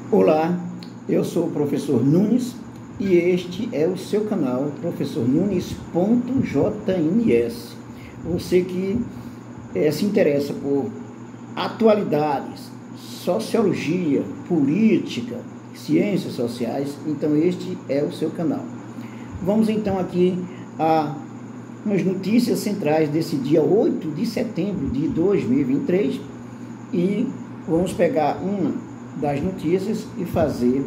Olá, eu sou o professor Nunes e este é o seu canal professornunes.jns. Você que se interessa por atualidades, sociologia, política, ciências sociais, então este é o seu canal. Vamos então aqui a umas notícias centrais desse dia 8 de setembro de 2023 e vamos pegar uma das notícias e fazer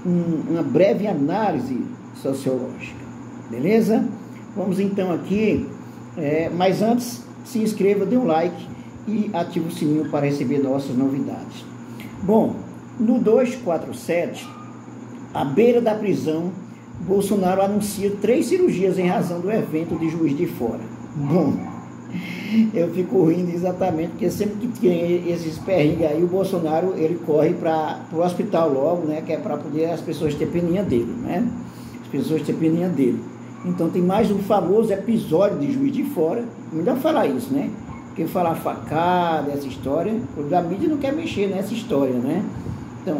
uma breve análise sociológica, beleza? Vamos então aqui, mas antes se inscreva, dê um like e ative o sininho para receber nossas novidades. Bom, no 247, à beira da prisão, Bolsonaro anuncia 3 cirurgias em razão do evento de Juiz de Fora. Bom, eu fico rindo exatamente porque sempre que tem esses perrengues aí, o Bolsonaro ele corre para o hospital logo, né? Que é para poder as pessoas ter peninha dele, né? As pessoas ter peninha dele. Então tem mais um famoso episódio de Juiz de Fora. Melhor falar isso, né? Porque falar facada, essa história, a mídia não quer mexer nessa história, né? Então,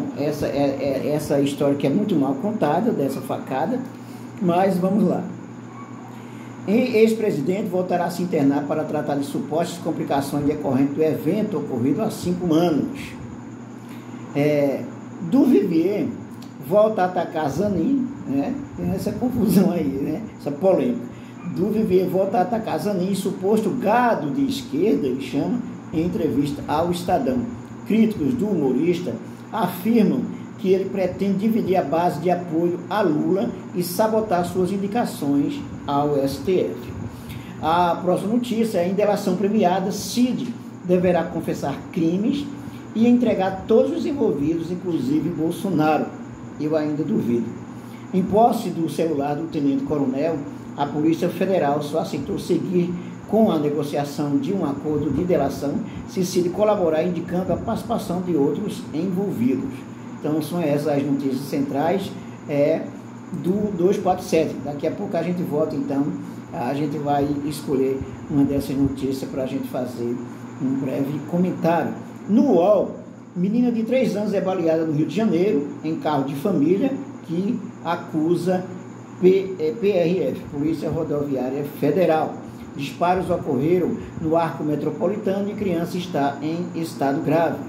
essa história que é muito mal contada, dessa facada, mas vamos lá. Ex-presidente voltará a se internar para tratar de supostas complicações decorrentes do evento ocorrido há 5 anos. Duvivier volta a atacar Zanin, né? Tem essa confusão aí, né? Essa polêmica. Duvivier volta a atacar Zanin, suposto gado de esquerda, ele chama, em entrevista ao Estadão. Críticos do humorista afirmam que ele pretende dividir a base de apoio a Lula e sabotar suas indicações ao STF. A próxima notícia é: em delação premiada, Cid deverá confessar crimes e entregar todos os envolvidos, inclusive Bolsonaro. Eu ainda duvido. Em posse do celular do tenente-coronel, a Polícia Federal só aceitou seguir com a negociação de um acordo de delação se Cid colaborar indicando a participação de outros envolvidos. Então são essas as notícias centrais do 247. Daqui a pouco a gente volta, então a gente vai escolher uma dessas notícias para a gente fazer um breve comentário. No UOL, menina de 3 anos é baleada no Rio de Janeiro em carro de família que acusa PRF, Polícia Rodoviária Federal. Disparos ocorreram no arco metropolitano e criança está em estado grave.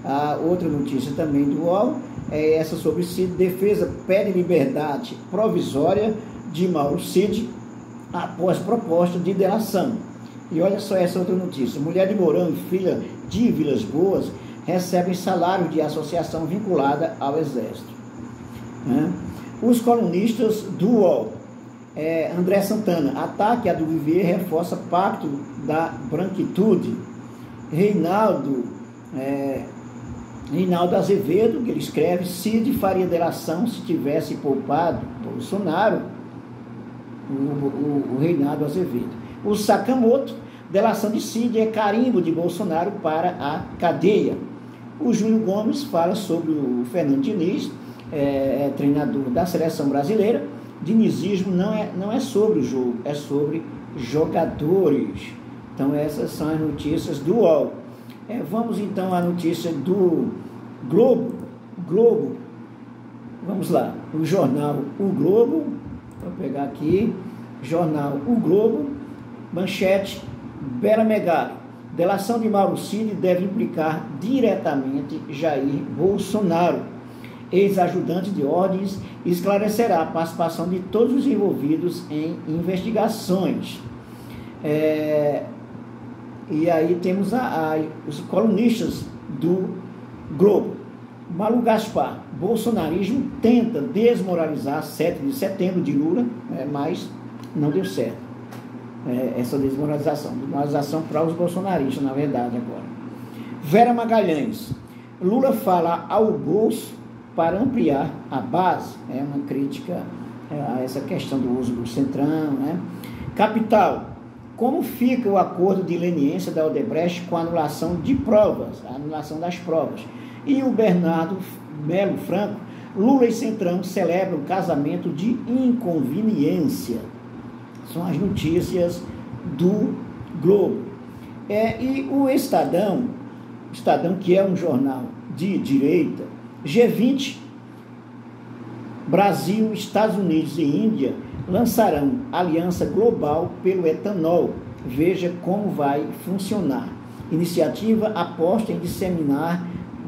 A outra notícia também do UOL é essa sobre Cid. Defesa pede liberdade provisória de Mauro Cid após proposta de delação. E olha só essa outra notícia: mulher de Mourão e filha de Vilas Boas recebem salário de associação vinculada ao Exército. Os colunistas do UOL. André Santana, ataque a Duvivier reforça pacto da branquitude. Reinaldo Azevedo, que ele escreve: Cid faria delação se tivesse poupado Bolsonaro. O Reinaldo Azevedo. O Sakamoto, delação de Cid é carimbo de Bolsonaro para a cadeia. O Júlio Gomes fala sobre o Fernando Diniz, treinador da seleção brasileira. Dinizismo não é sobre o jogo, é sobre jogadores. Então essas são as notícias do UOL. Vamos então à notícia do Globo. Vamos lá, o jornal O Globo, vou pegar aqui, jornal O Globo, manchete: Bela Megali, delação de Mauro Cid deve implicar diretamente Jair Bolsonaro. Ex-ajudante de ordens esclarecerá a participação de todos os envolvidos em investigações. E aí temos os colunistas do Globo. Malu Gaspar: bolsonarismo tenta desmoralizar 7 de setembro de Lula, mas não deu certo. Essa desmoralização para os bolsonaristas, na verdade, agora. Vera Magalhães: Lula fala ao bolso para ampliar a base. Uma crítica a essa questão do uso do Centrão, né? Capital: como fica o acordo de leniência da Odebrecht com a anulação de provas, a anulação das provas? E o Bernardo Melo Franco: Lula e Centrão celebram casamento de inconveniência. São as notícias do Globo. E o Estadão, que é um jornal de direita, G20, Brasil, Estados Unidos e Índia lançarão aliança global pelo etanol. Veja como vai funcionar. Iniciativa aposta em disseminar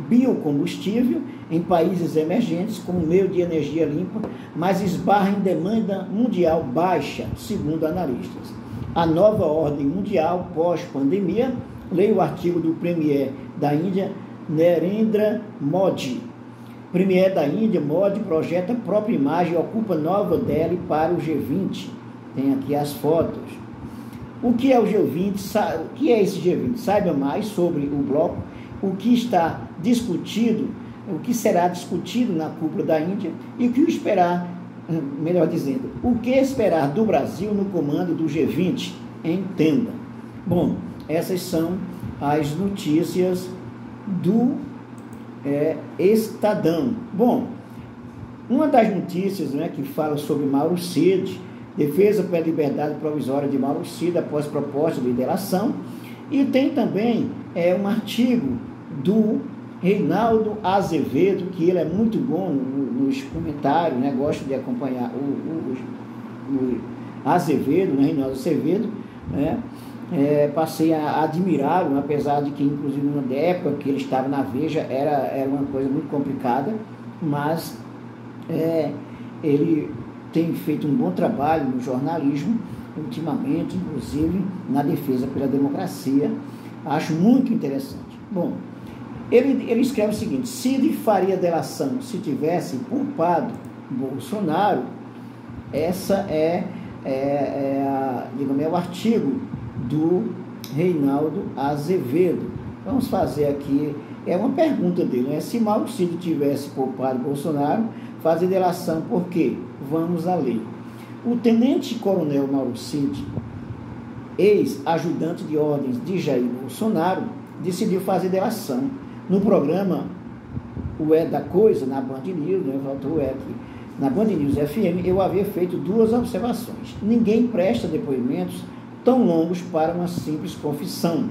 biocombustível em países emergentes como meio de energia limpa, mas esbarra em demanda mundial baixa, segundo analistas. A nova ordem mundial pós-pandemia, leia o artigo do Premier da Índia, Narendra Modi. Premier da Índia, Modi, projeta própria imagem e ocupa Nova Delhi para o G20. Tem aqui as fotos. O que é o G20? O que é esse G20? Saiba mais sobre o bloco, o que está discutido, o que será discutido na cúpula da Índia e o que esperar, melhor dizendo, o que esperar do Brasil no comando do G20. Entenda. Bom, essas são as notícias do Estadão. Bom, uma das notícias, né, que fala sobre Mauro Cid, defesa pela liberdade provisória de Mauro Cid após proposta de delação, e tem também um artigo do Reinaldo Azevedo, que ele é muito bom nos comentários, né, gosto de acompanhar o Azevedo, né, Reinaldo Azevedo, né, passei a admirá-lo, apesar de que, inclusive, na época que ele estava na Veja, era uma coisa muito complicada, mas ele tem feito um bom trabalho no jornalismo, ultimamente, inclusive, na defesa pela democracia. Acho muito interessante. Bom, ele escreve o seguinte: Cid faria delação se tivesse culpado Bolsonaro. Essa digamos, o artigo do Reinaldo Azevedo. Vamos fazer aqui, uma pergunta dele, né? Se Mauro Cid tivesse culpado Bolsonaro, fazer delação por quê? Vamos a ler. O tenente-coronel Mauro Cid, ex-ajudante de ordens de Jair Bolsonaro, decidiu fazer delação. No programa O É da Coisa, na Band News, né? Faltou o É aqui. Na Band News FM, eu havia feito 2 observações. Ninguém presta depoimentos tão longos para uma simples confissão.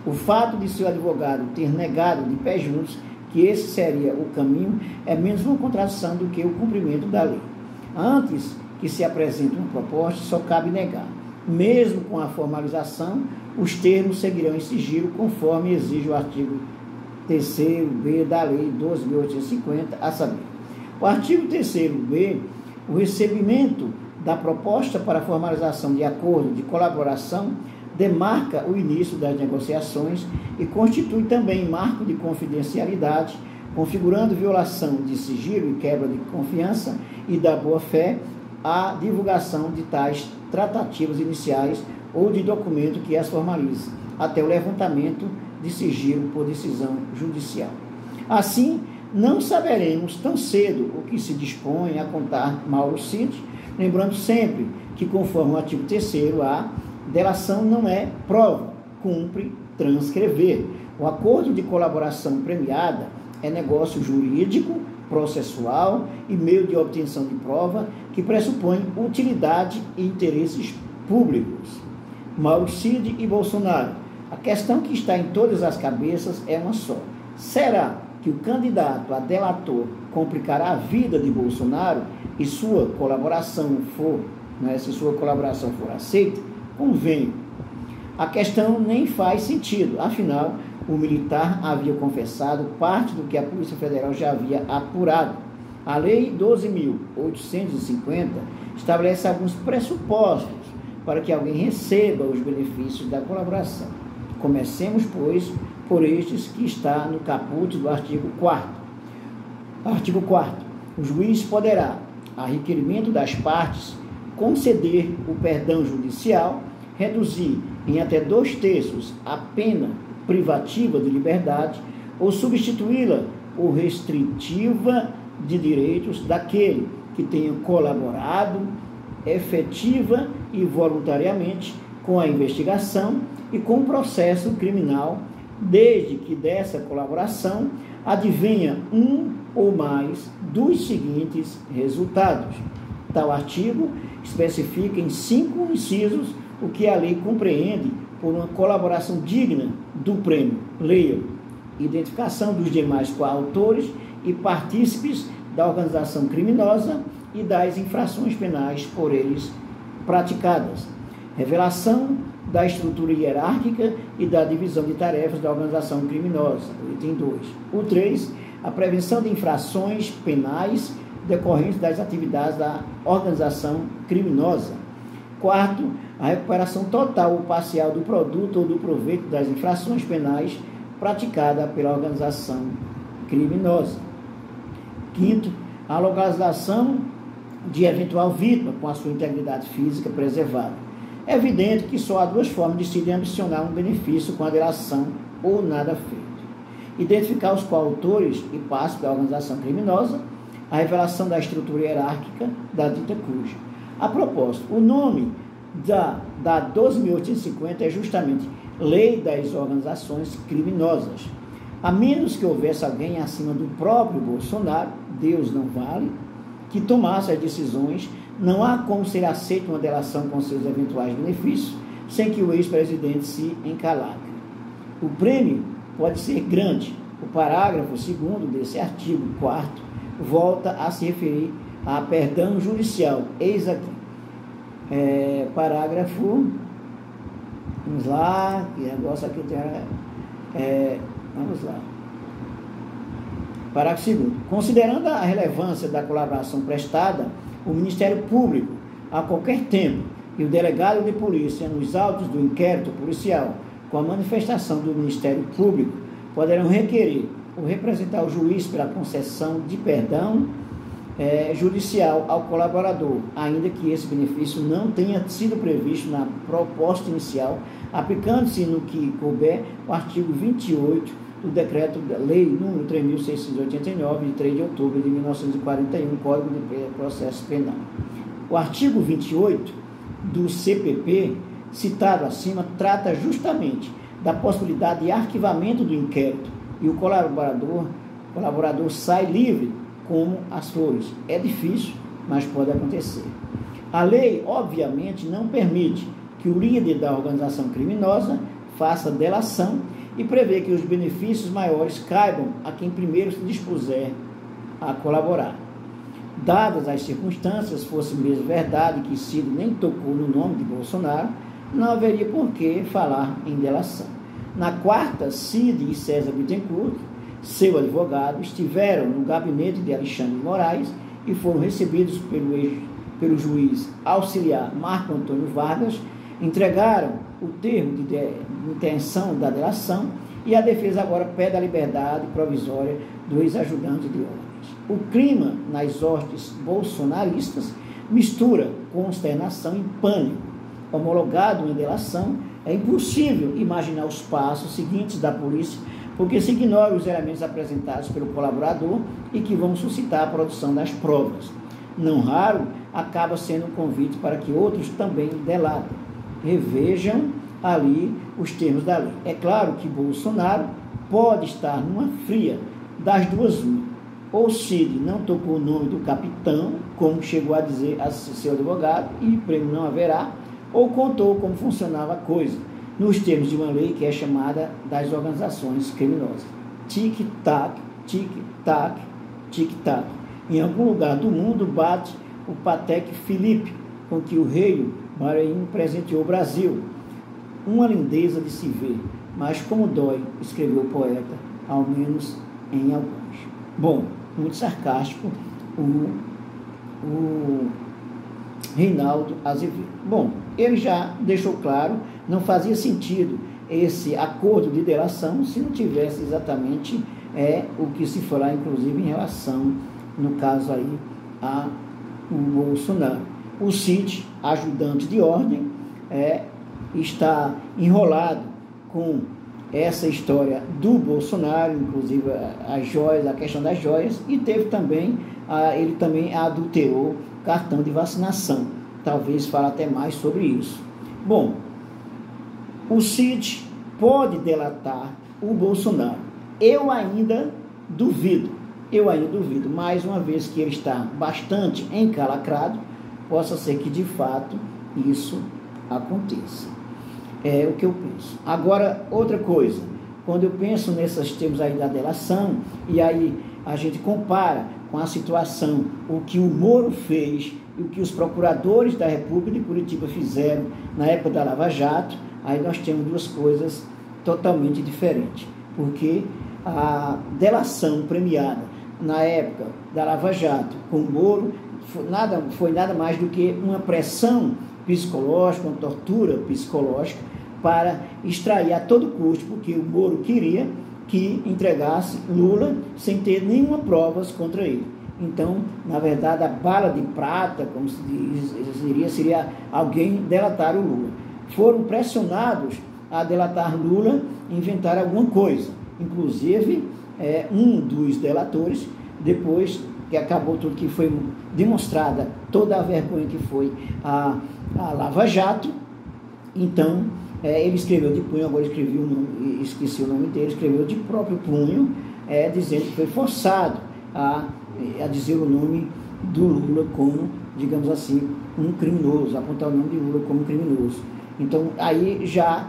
O fato de seu advogado ter negado de pé juntos que esse seria o caminho é menos uma contradição do que o cumprimento da lei. Antes que se apresente uma proposta, só cabe negar. Mesmo com a formalização, os termos seguirão em sigilo, conforme exige o artigo 3º-B da Lei 12.850, a saber. O artigo 3º-B, o recebimento da proposta para formalização de acordo de colaboração demarca o início das negociações e constitui também marco de confidencialidade, configurando violação de sigilo e quebra de confiança e da boa-fé a divulgação de tais tratativas iniciais ou de documento que as formalize, até o levantamento de sigilo por decisão judicial. Assim, não saberemos tão cedo o que se dispõe a contar Mauro Cid, lembrando sempre que, conforme o artigo 3º-A, delação não é prova, cumpre transcrever. O acordo de colaboração premiada é negócio jurídico, processual e meio de obtenção de prova que pressupõe utilidade e interesses públicos. Mauro Cid e Bolsonaro. A questão que está em todas as cabeças é uma só. Será que o candidato a delator complicará a vida de Bolsonaro e sua colaboração for, se sua colaboração for aceita? Convém. A questão nem faz sentido, afinal, o militar havia confessado parte do que a Polícia Federal já havia apurado. A Lei 12.850 estabelece alguns pressupostos para que alguém receba os benefícios da colaboração. Comecemos, pois, por estes que está no caput do artigo 4º. Artigo 4º. O juiz poderá, a requerimento das partes, conceder o perdão judicial, reduzir em até 2/3 a pena privativa de liberdade ou substituí-la por restritiva de direitos daquele que tenha colaborado efetiva e voluntariamente com a investigação e com o processo criminal, desde que dessa colaboração advenha um ou mais dos seguintes resultados. Tal artigo especifica em 5 incisos o que a lei compreende por uma colaboração digna do prêmio. Leia. identificação dos demais coautores e partícipes da organização criminosa e das infrações penais por eles praticadas. Revelação da estrutura hierárquica e da divisão de tarefas da organização criminosa. O item 2. O 3. A prevenção de infrações penais decorrentes das atividades da organização criminosa. 4. A recuperação total ou parcial do produto ou do proveito das infrações penais praticada pela organização criminosa. 5. A localização de eventual vítima com a sua integridade física preservada. É evidente que só há duas formas de se ambicionar um benefício com a delação ou nada feito. Identificar os coautores e passos da organização criminosa, a revelação da estrutura hierárquica da dita cuja. A propósito, o nome da 12.850 é justamente Lei das Organizações Criminosas. A menos que houvesse alguém acima do próprio Bolsonaro, Deus não vale, que tomasse as decisões, não há como ser aceita uma delação com seus eventuais benefícios sem que o ex-presidente se encalacre. O prêmio pode ser grande. O parágrafo 2º desse artigo 4º volta a se referir a perdão judicial. Eis aqui. Parágrafo, vamos lá, que negócio aqui tem, vamos lá. Parágrafo 2º. Considerando a relevância da colaboração prestada, o Ministério Público, a qualquer tempo, e o delegado de polícia, nos autos do inquérito policial, com a manifestação do Ministério Público, poderão requerer ou representar o juiz pela concessão de perdão judicial ao colaborador, ainda que esse benefício não tenha sido previsto na proposta inicial, aplicando-se no que couber o artigo 28 do Decreto-Lei número 3.689, de 3 de outubro de 1941, Código de Processo Penal. O artigo 28 do CPP, citado acima, trata justamente da possibilidade de arquivamento do inquérito e o colaborador sai livre como as flores. É difícil, mas pode acontecer. A lei, obviamente, não permite que o líder da organização criminosa faça delação e prevê que os benefícios maiores caibam a quem primeiro se dispuser a colaborar. Dadas as circunstâncias, fosse mesmo verdade que Ciro nem tocou no nome de Bolsonaro, não haveria por que falar em delação. Na quarta, Cid e César Bittencourt, seu advogado, estiveram no gabinete de Alexandre de Moraes e foram recebidos pelo juiz auxiliar Marco Antônio Vargas, entregaram o termo de intenção da delação e a defesa agora pede a liberdade provisória do ex-ajudante de ordens. O clima nas hostes bolsonaristas mistura consternação e pânico. Homologado em delação, é impossível imaginar os passos seguintes da polícia, porque se ignora os elementos apresentados pelo colaborador e que vão suscitar a produção das provas. Não raro, acaba sendo um convite para que outros também delatem. Revejam ali os termos da lei. É claro que Bolsonaro pode estar numa fria das duas uma. Ou Cid não tocou o nome do capitão, como chegou a dizer a seu advogado, e prêmio não haverá, ou contou como funcionava a coisa, nos termos de uma lei que é chamada das organizações criminosas. Tic-tac, tic-tac, tic-tac. Em algum lugar do mundo bate o Patek Philippe, com que o rei Maranhão presenteou o Brasil. Uma lindeza de se ver, mas como dói, escreveu o poeta, ao menos em alguns. Bom, muito sarcástico o Reinaldo Azevedo. Bom, ele já deixou claro, não fazia sentido esse acordo de delação se não tivesse exatamente o que se falar, inclusive, em relação, no caso aí, a o Bolsonaro. O Cid, ajudante de ordem, está enrolado com essa história do Bolsonaro, inclusive as joias, a questão das joias, e teve também, ele também adulterou cartão de vacinação. Talvez fale até mais sobre isso. Bom, o Cid pode delatar o Bolsonaro. Eu ainda duvido, mais uma vez que ele está bastante encalacrado, possa ser que de fato isso aconteça. É o que eu penso. Agora, outra coisa, quando eu penso nesses termos aí da delação, e aí a gente compara com a situação, o que o Moro fez e o que os procuradores da República de Curitiba fizeram na época da Lava Jato, aí nós temos duas coisas totalmente diferentes, porque delação premiada na época da Lava Jato com o Moro foi nada mais do que uma pressão psicológica, uma tortura psicológica para extrair a todo custo, porque o Moro queria que entregasse Lula sem ter nenhuma provas contra ele. Então, na verdade, a bala de prata, como se diria, seria alguém delatar o Lula. Foram pressionados a delatar Lula, inventar alguma coisa. Inclusive, um dos delatores, depois que acabou tudo, que foi demonstrada toda a vergonha que foi a Lava Jato, então, ele escreveu de punho, agora esqueci o nome dele, escreveu de próprio punho, dizendo que foi forçado a dizer o nome do Lula como, digamos assim, um criminoso, apontar o nome de Lula como criminoso. Então, aí já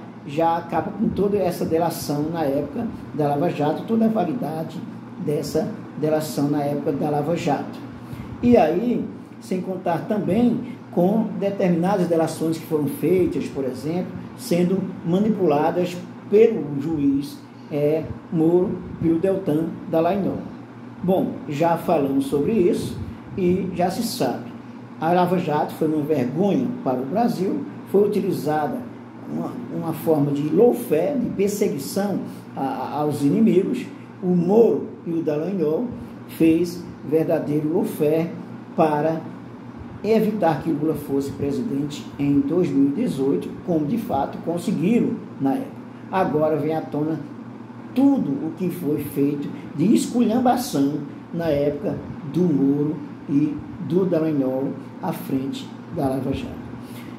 acaba com toda essa delação na época da Lava Jato, toda a validade dessa delação na época da Lava Jato. E aí, sem contar também com determinadas delações que foram feitas, por exemplo, sendo manipuladas pelo juiz Moro Pio Deltan Dallagnol. Bom, já falamos sobre isso e já se sabe. A Lava Jato foi uma vergonha para o Brasil, foi utilizada uma forma de lawfare, de perseguição aos inimigos. O Moro Pio Dallagnol fez verdadeiro lawfare para evitar que Lula fosse presidente em 2018, como de fato conseguiram na época. Agora vem à tona tudo o que foi feito de esculhambação na época do Moro e do Dallagnol à frente da Lava Jato.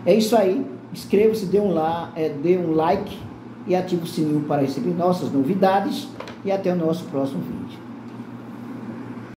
É isso aí, inscreva-se, dê um like e ative o sininho para receber nossas novidades e até o nosso próximo vídeo.